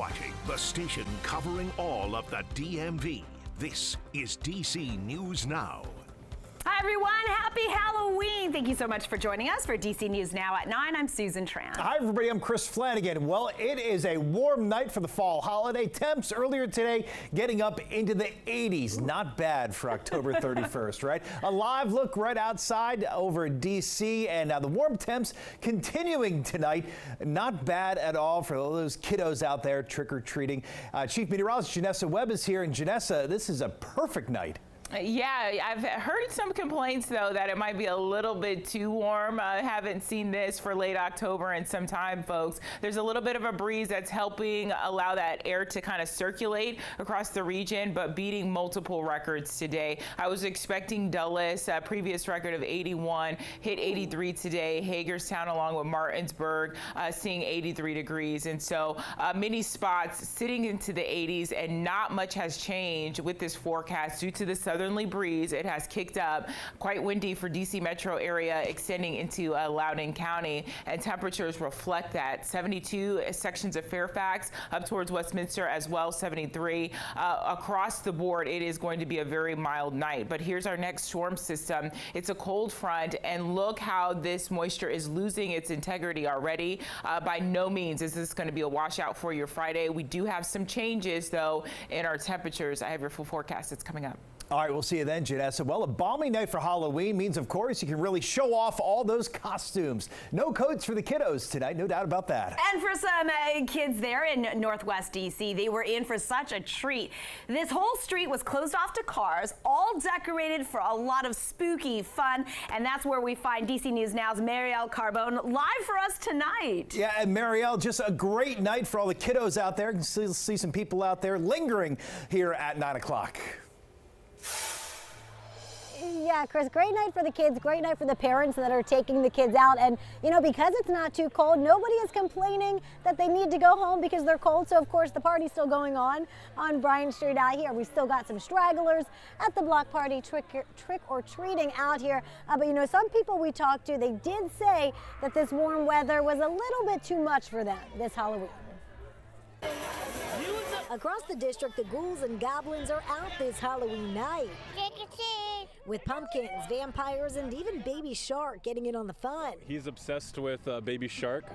watching the station covering all of the DMV. This is DC News Now. Hi, everyone. Happy Halloween. Thank you so much for joining us for DC News Now at 9. I'm Susan Tran. Hi, everybody. I'm Chris Flanagan. Well, it is a warm night for the fall holiday. Temps earlier today getting up into the 80s. Not bad for October 31st, right? A live look right outside over DC, and the warm temps continuing tonight. Not bad at all for all those kiddos out there trick-or-treating. Chief Meteorologist Janessa Webb is here, and Janessa, this is a perfect night. Yeah, I've heard some complaints, though, that it might be a little bit too warm. I haven't seen this for late October in some time, folks. There's a little bit of a breeze that's helping allow that air to kind of circulate across the region, but beating multiple records today. I was expecting Dulles, a previous record of 81, hit 83 today. Hagerstown, along with Martinsburg, seeing 83 degrees. And so many spots sitting into the 80s, and not much has changed with this forecast due to the southerly breeze. It has kicked up, quite windy for DC metro area, extending into Loudoun County, and temperatures reflect that. 72 sections of Fairfax, up towards Westminster as well, 73. Across the board, it is going to be a very mild night. But here's our next storm system. It's a cold front, and look how this moisture is losing its integrity already. By no means is this going to be a washout for your Friday. We do have some changes, though, in our temperatures. I have your full forecast. It's coming up. All right, we'll see you then, Janessa. Well, a balmy night for Halloween means, of course, you can really show off all those costumes. No coats for the kiddos tonight, no doubt about that. And for some kids there in Northwest DC, they were in for such a treat. This whole street was closed off to cars, all decorated for a lot of spooky fun. And that's where we find DC News Now's Marielle Carbone live for us tonight. Yeah, and Marielle, just a great night for all the kiddos out there. You can see some people out there lingering here at 9 o'clock. Yeah, Chris, great night for the kids, great night for the parents that are taking the kids out. And, you know, because it's not too cold, nobody is complaining that they need to go home because they're cold. So, of course, the party's still going on Bryant Street out here. We still got some stragglers at the block party trick-or-treating out here. But, you know, some people we talked to, they did say that this warm weather was a little bit too much for them this Halloween. Across the district, the ghouls and goblins are out this Halloween night. With pumpkins, vampires, and even Baby Shark getting in on the fun. He's obsessed with Baby Shark,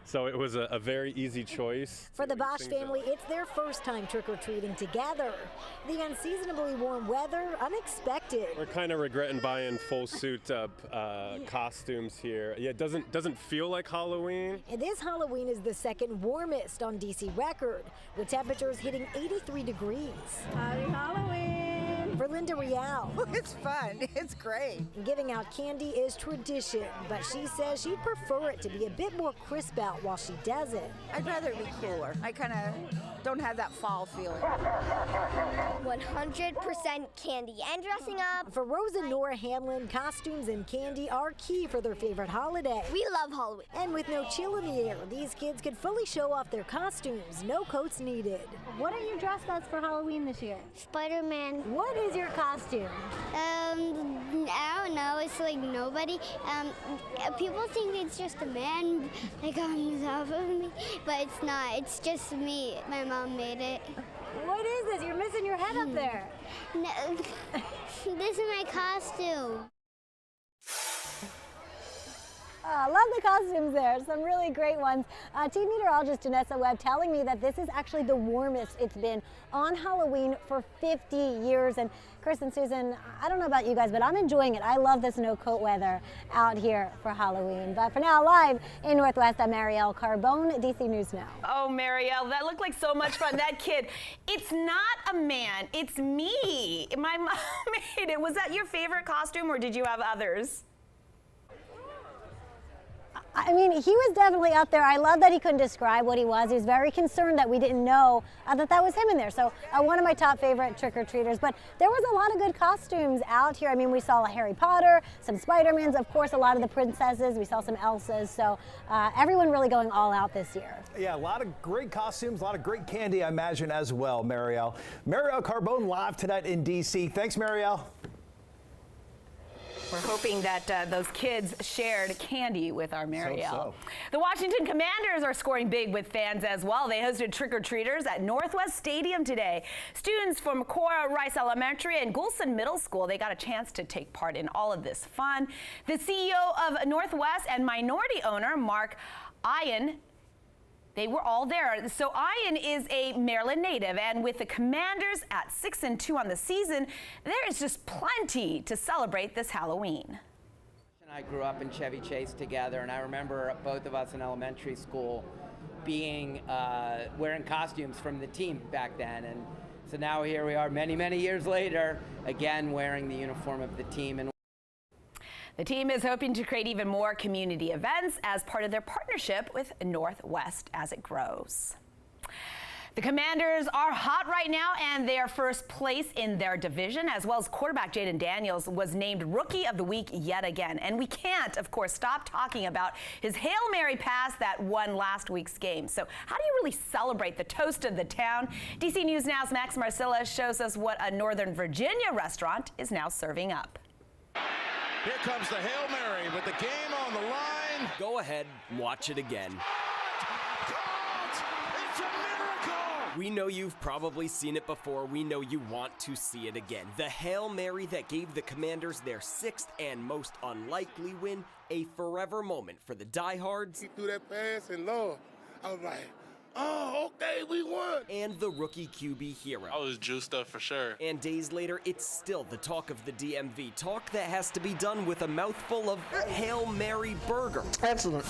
so it was a very easy choice. For the Bosch family, it's their first time trick-or-treating together. The unseasonably warm weather, unexpected. We're kind of regretting buying full suit costumes here. Yeah, it doesn't feel like Halloween. And this Halloween is the second warmest on DC record, with temperatures hitting 83 degrees. Happy Halloween! For Linda Real. It's fun. It's great. Giving out candy is tradition, but she says she'd prefer it to be a bit more crisp out while she does it. I'd rather it be cooler. I kind of don't have that fall feeling. 100% candy and dressing up. For Rose and Nora Hamlin, costumes and candy are key for their favorite holiday. We love Halloween. And with no chill in the air, these kids could fully show off their costumes. No coats needed. What are you dressed as for Halloween this year? Spider-Man. What is your costume? I don't know. It's like nobody. People think it's just a man like on top of me, but it's not. It's just me. My mom made it. What is this? You're missing your head up there. No, this is my costume. I love the costumes there, some really great ones. Team meteorologist Janessa Webb telling me that this is actually the warmest it's been on Halloween for 50 years. And Chris and Susan, I don't know about you guys, but I'm enjoying it. I love this no coat weather out here for Halloween. But for now, live in Northwest, I'm Marielle Carbone, DC News Now. Oh, Marielle, that looked like so much fun. That kid, it's not a man, it's me. My mom made it. Was that your favorite costume, or did you have others? I mean, he was definitely up there. I love that he couldn't describe what he was. He was very concerned that we didn't know that was him in there. So one of my top favorite trick-or-treaters. But there was a lot of good costumes out here. I mean, we saw a Harry Potter, some Spider-Mans, of course, a lot of the princesses. We saw some Elsas. So everyone really going all out this year. Yeah, a lot of great costumes, a lot of great candy, I imagine, as well, Marielle. Marielle Carbone live tonight in D.C. Thanks, Marielle. We're hoping that those kids shared candy with our Marielle. So. The Washington Commanders are scoring big with fans as well. They hosted trick-or-treaters at Northwest Stadium today. Students from Cora Rice Elementary and Goulson Middle School, they got a chance to take part in all of this fun. The CEO of Northwest and minority owner, Mark Ian, they were all there. So Ian is a Maryland native, and with the Commanders at 6-2 on the season, there is just plenty to celebrate this Halloween. I grew up in Chevy Chase together, and I remember both of us in elementary school being wearing costumes from the team back then. And so now here we are many, many years later, again wearing the uniform of the team. And the team is hoping to create even more community events as part of their partnership with Northwest as it grows. The Commanders are hot right now, and they are first place in their division, as well as quarterback Jaden Daniels was named Rookie of the Week yet again. And we can't, of course, stop talking about his Hail Mary pass that won last week's game. So how do you really celebrate the toast of the town? DC News Now's Max Marcilla shows us what a Northern Virginia restaurant is now serving up. Here comes the Hail Mary with the game on the line. Go ahead and watch it again. It's a miracle! We know you've probably seen it before. We know you want to see it again. The Hail Mary that gave the Commanders their 6th and most unlikely win, a forever moment for the diehards. He threw that pass, and Lord, I was like, oh, okay, we won. And the rookie QB hero. I was juiced up for sure. And days later, it's still the talk of the DMV. Talk that has to be done with a mouthful of Hail Mary burger. Excellent.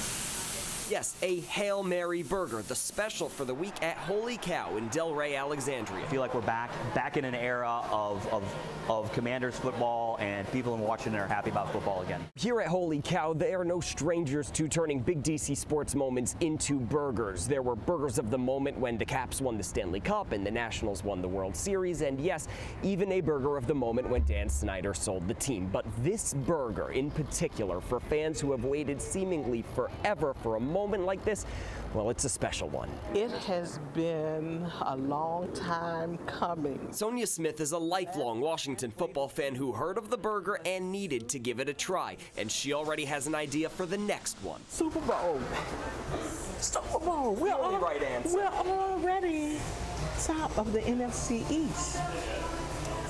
Yes, a Hail Mary burger, the special for the week at Holy Cow in Delray, Alexandria. I feel like we're back in an era of Commanders football, and people in Washington are happy about football again. Here at Holy Cow, they are no strangers to turning big DC sports moments into burgers. There were burgers of the moment when the Caps won the Stanley Cup and the Nationals won the World Series, and yes, even a burger of the moment when Dan Snyder sold the team. But this burger in particular, for fans who have waited seemingly forever for a moment like this, well, it's a special one. It has been a long time coming. Sonia Smith is a lifelong Washington football fan who heard of the burger and needed to give it a try, and she already has an idea for the next one. Super Bowl. Super Bowl. We're already top of the NFC East.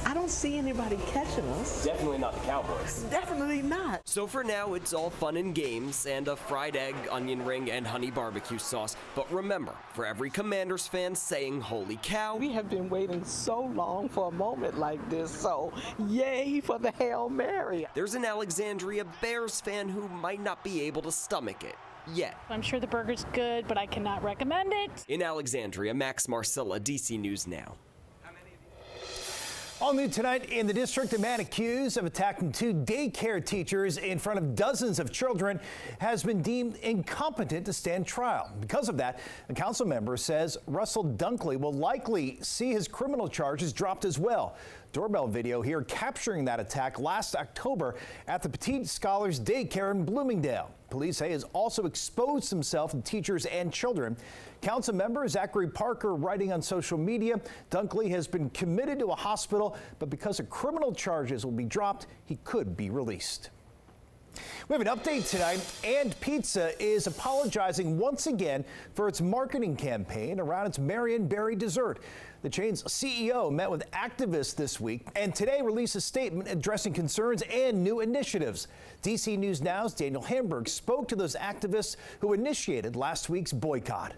I don't see anybody catching us. Definitely not the Cowboys. Definitely not. So for now, it's all fun and games and a fried egg, onion ring, and honey barbecue sauce. But remember, for every Commanders fan saying holy cow, we have been waiting so long for a moment like this, so yay for the Hail Mary. There's an Alexandria Bears fan who might not be able to stomach it yet. I'm sure the burger's good, but I cannot recommend it. In Alexandria, Max Marcilla, DC News Now. All new tonight in the district, a man accused of attacking 2 daycare teachers in front of dozens of children has been deemed incompetent to stand trial. Because of that, a council member says Russell Dunley will likely see his criminal charges dropped as well. Doorbell video here capturing that attack last October at the Petite Scholars Daycare in Bloomingdale. Police say has also exposed himself to teachers and children. Council member Zachary Parker writing on social media, Dunley has been committed to a hospital, but because of criminal charges will be dropped, he could be released. We have an update tonight, and Pizza is apologizing once again for its marketing campaign around its Marion Berry dessert. The chain's CEO met with activists this week and today released a statement addressing concerns and new initiatives. DC News Now's Daniel Hamburg spoke to those activists who initiated last week's boycott.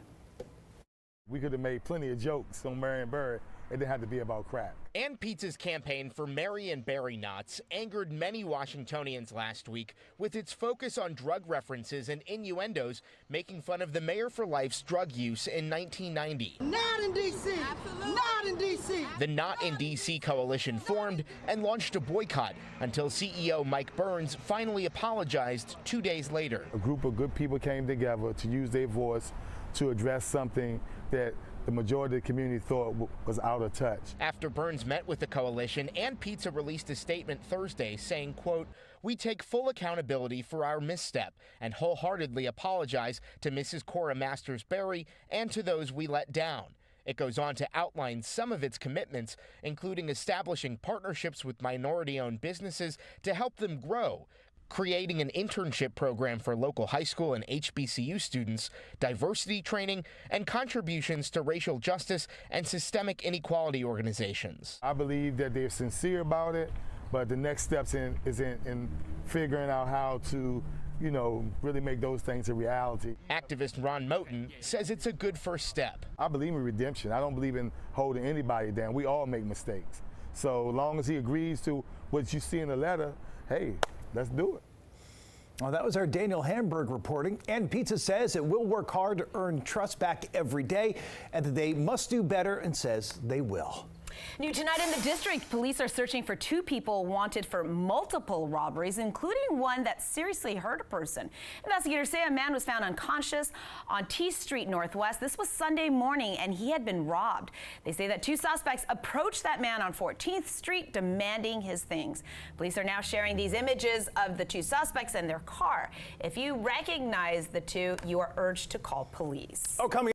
We could have made plenty of jokes on Marion Berry. It didn't have to be about crack. And Pizza's campaign for Marion Berry nuts angered many Washingtonians last week with its focus on drug references and innuendos, making fun of the Mayor for Life's drug use in 1990. Not in D.C. Not in D.C. The Not in D.C. coalition formed and launched a boycott until CEO Mike Burns finally apologized 2 days later. A group of good people came together to use their voice to address something that the majority of the community thought was out of touch. After Burns met with the coalition, and Pizza released a statement Thursday saying, quote, "We take full accountability for our misstep and wholeheartedly apologize to Mrs. Cora Masters Berry and to those we let down. It goes on to outline some of its commitments, including establishing partnerships with minority-owned businesses to help them grow, creating an internship program for local high school and HBCU students, diversity training, and contributions to racial justice and systemic inequality organizations. I believe that they're sincere about it, but the next steps is in figuring out how to, you know, really make those things a reality. Activist Ron Moten says it's a good first step. I believe in redemption. I don't believe in holding anybody down. We all make mistakes. So long as he agrees to what you see in the letter, hey, let's do it. Well, that was our Daniel Hamburg reporting. And Pizza says it will work hard to earn trust back every day and that they must do better, and says they will. New tonight in the district, police are searching for 2 people wanted for multiple robberies, including one that seriously hurt a person. Investigators say a man was found unconscious on T Street Northwest. This was Sunday morning, and he had been robbed. They say that 2 suspects approached that man on 14th Street demanding his things. Police are now sharing these images of the 2 suspects and their car. If you recognize the 2, you are urged to call police. Oh, coming